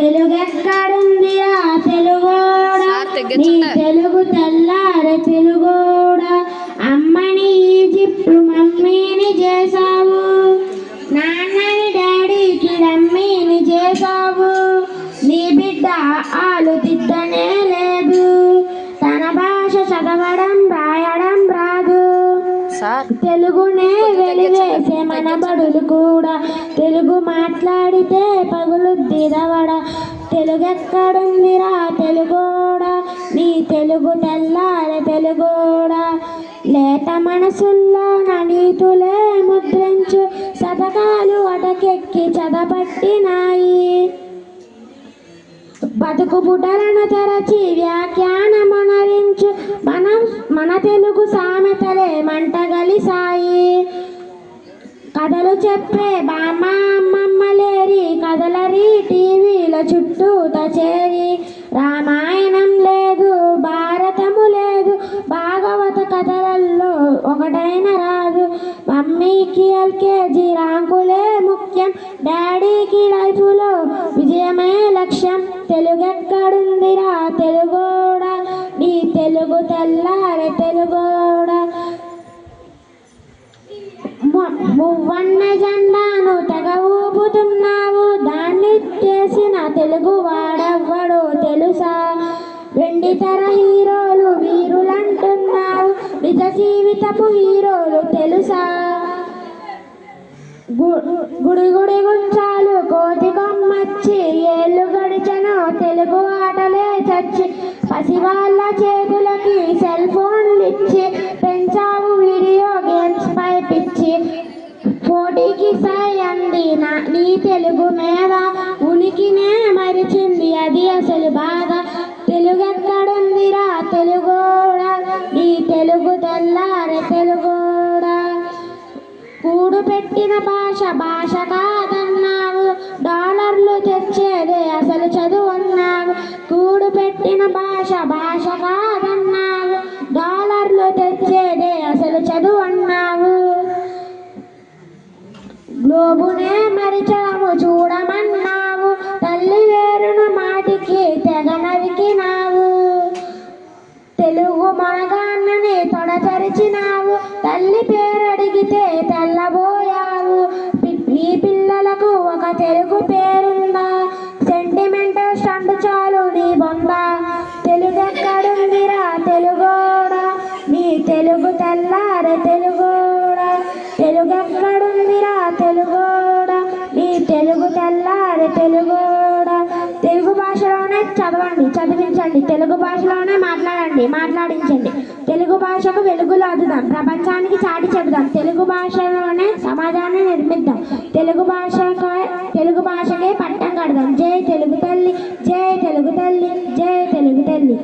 తెలుగెక్కడుందిరా తెలుగోడా, నీ తెలుగు తెల్లారె తెలుగోడా. అమ్మని ఈజిప్టు మమ్మీని చేసావు, నాన్నని డాడీకి రమ్మీని చేసావు. నీ బిడ్డ ఆలుదిద్దనే లేదు, తన భాష చదవడం రాయడం రాదు. తెలుగునే వెలివేసే మన బడులు కూడా తెలుగు మాట్లాడితే పగులుద్ది దవడ. తెలుగెక్కడుందిరా తెలుగోడా, నీ తెలుగు తెల్లారె తెలుగోడా. లేత మనసుల్లో నీతులే ముద్రించు శతకాలు అటకెక్కి చదపట్టినాయి. బతుకు బుటలను తెరచి వ్యాఖ్యానమునరించు మన తెలుగు సామెతలే మంటగలిసాయి. కథలు చెప్పే బామ్మ అమ్మమ్మలేరి కథలరి టీవీల చుట్టూత చేరి. రామాయణం లేదు, భారతము లేదు, భాగవత కథలలో ఒకటైన రాదు. మమ్మీకి ఎల్కేజీ ర్యాంకులే ముఖ్యం, డాడీకి లైఫ్లో విజయమే లక్ష్యం. తెలుగెక్కడుందిరా తెలుగోడా, నీ తెలుగు తెల్లారె తెలుగోడా. మువ్వన్న జెండాను తెగ ఊపుతున్నావు, దాన్ని చేసిన తెలుగు వాడెవ్వడో తెలుసా. వెండితెర హీరోలు వీరులంటున్నావు, నిజ జీవితపు హీరోలు తెలుసా. గుడి గుడి గుంచాలు కోతి కొమ్మచ్చి ఏళ్ళు గడిచను తెలుగు ఆటలే చచ్చి. పసివాళ్ళ చేతులకి సెల్ ఫోన్లు ఇచ్చి పెంచావు వీడియో గేమ్స్ పై పిచ్చి. పోటీకి సై అంది నీ తెలుగు మీద, ఉనికినే మరిచింది అది అసలు బాధ. తెలుగెక్కడుందిరా తెలుగోడా, నీ తెలుగు తెల్లారె తెలుగోడా. కూడు పెట్టిన భాష భాష కాదన్నావు, డాలర్లు తెచ్చేదే అసలు చదువు అన్నావు. కూడు పెట్టిన భాష భాష కాదన్నావు, డాలర్లు తెచ్చేదే అసలు చదువు అన్నావు. గ్లోబునే మరిచాము చూడమన్నావు, తల్లి వేరును మాటికి తెగ నరికినావు. తెలుగు మనగాన్నని తొడచరిచినావు, తల్లి పేరడిగితే తెల్లబోయావు. నీ పిల్లలకు ఒక తెలుగు పేరుందా, సెంటిమెంట్ స్టంట్ చాలు నీ బొంద. తెలుగెక్కడుందిరా తెలుగోడా, నీ తెలుగు తెల్లారె తెలుగోడా. తెలుగెక్కడుందిరా తెలుగోడా, నీ తెలుగు తెల్లారె తెలుగోడా. తెలుగు భాషలోనే చదవండి, చదివించండి, తెలుగు భాషలోనే మాట్లాడించండి. తెలుగు భాషకు వెలుగులు అద్దుదాం, ప్రపంచానికి చాటి చెబుదాం. తెలుగు భాషలోనే సమాజాన్ని నిర్మిద్దాం, తెలుగు భాషకే పట్టం కడదాం. జై తెలుగు తల్లి, జై తెలుగు తల్లి, జై తెలుగు తల్లి.